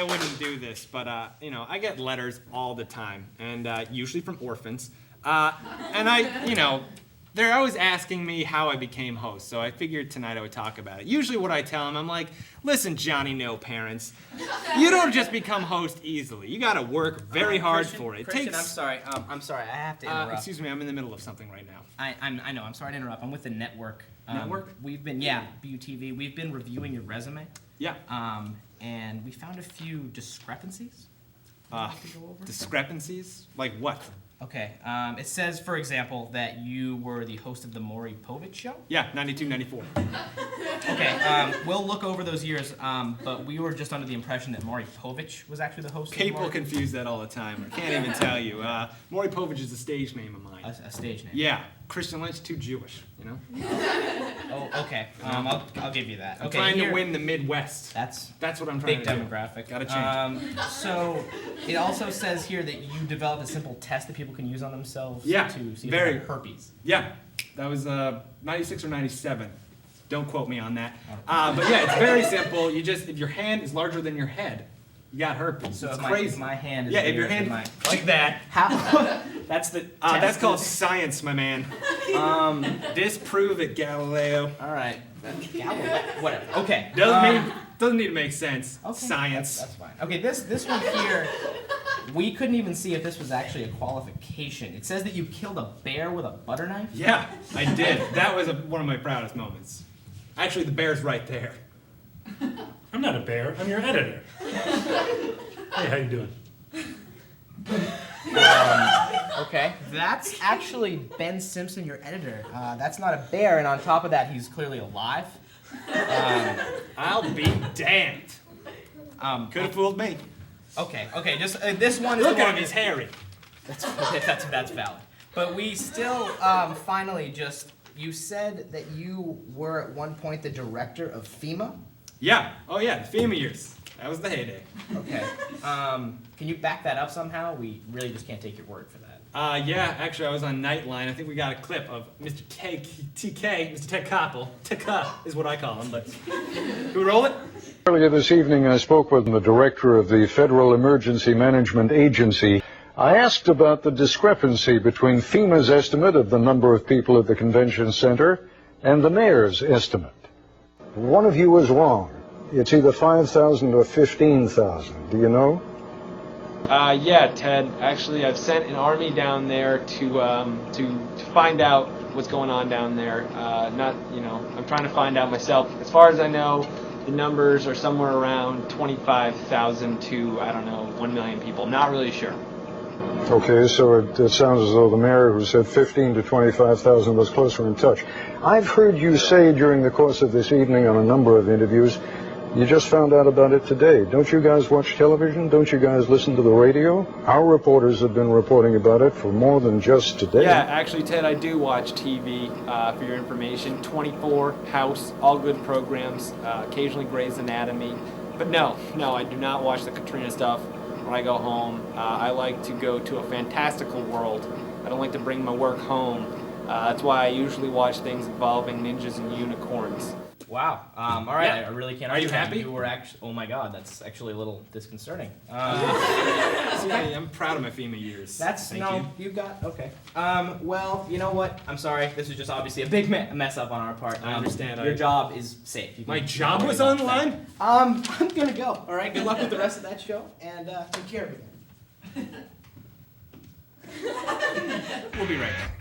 I wouldn't do this, but you know, I get letters all the time, and usually from orphans. And they're always asking me how I became host, so I figured tonight I would talk about it. Usually what I tell them, I'm like, listen, Johnny No Parents, you don't just become host easily. You gotta work very hard for it. Christian, I'm sorry, I have to interrupt. Excuse me, I'm in the middle of something right now. I know, I'm sorry to interrupt. I'm with the network. Network? We've been, BUTV, we've been reviewing your resume. Yeah. And we found a few discrepancies. Would you like to go over? Discrepancies? Like what? Okay, it says, for example, that you were the host of the Maury Povich Show? Yeah, 92, 94. Okay, we'll look over those years, but we were just under the impression that Maury Povich was actually the host of the People Maury... confuse that all the time. I can't even tell you. Maury Povich is a stage name of mine. A stage name? Yeah, Christian Lynch, too Jewish, you know? Oh, okay, I'll give you that. I'm Okay, trying here, to win the Midwest. That's what I'm trying big to do. demographic. Gotta change. So, it also says here that you developed a simple test that people can use on themselves Yeah, to see if very- they have herpes. Yeah, that was 96 or 97. Don't quote me on that. But yeah, it's very simple. You just, if your hand is larger than your head, you got herpes. So it's if crazy. my hand is Yeah, if bigger your than hand my... like that. How? That's the That's test. called science, my man. Disprove it, Galileo. All right. Whatever. Okay. Doesn't need to make sense. Okay, Science. That's fine. Okay, this one here, we couldn't even see if this was actually a qualification. It says that you killed a bear with a butter knife. Yeah, I did. That was one of my proudest moments. Actually, the bear's right there. I'm not a bear. I'm your editor. Hey, how you doing? Okay, that's actually Ben Simpson, your editor. That's not a bear, and on top of that, he's clearly alive. I'll be damned. Could have fooled me. Okay, just this one is Look the at one. him, he's hairy. That's valid. But we still, finally, you said that you were at one point the director of FEMA? Yeah. Oh yeah, the FEMA years. That was the heyday. Okay. Can you back that up somehow? We really just can't take your word for that. Yeah, actually I was on Nightline. I think we got a clip of Mr. TK, Mr. Ted Koppel. Ted is what I call him, but can we roll it? Earlier this evening, I spoke with the director of the Federal Emergency Management Agency. I asked about the discrepancy between FEMA's estimate of the number of people at the convention center and the mayor's estimate. One of you was wrong. It's either 5,000 or 15,000. Do you know? Yeah, Ted. Actually, I've sent an army down there to find out what's going on down there. I'm trying to find out myself. As far as I know, the numbers are somewhere around 25,000 to, 1 million people. Not really sure. Okay, so it sounds as though the mayor who said 15 to 25,000 was closer in touch. I've heard you say during the course of this evening on a number of interviews, you just found out about it today. Don't you guys watch television? Don't you guys listen to the radio? Our reporters have been reporting about it for more than just today. Yeah, actually, Ted, I do watch TV, for your information. 24, House, all good programs, occasionally Grey's Anatomy. But no, I do not watch the Katrina stuff when I go home. I like to go to a fantastical world. I don't like to bring my work home. That's why I usually watch things involving ninjas and unicorns. Wow. All right. Yeah. I really can't. Are you argue that. happy? You were actually. Oh my God. That's actually a little disconcerting. See, I'm proud of my FEMA years. Thank you. You got okay. Well, you know what? I'm sorry. This was just obviously a big mess up on our part. I understand. Your job is safe. You My can- job was on the line? I'm gonna go. All right. Good luck with the rest of that show, and take care of it. We'll be right back.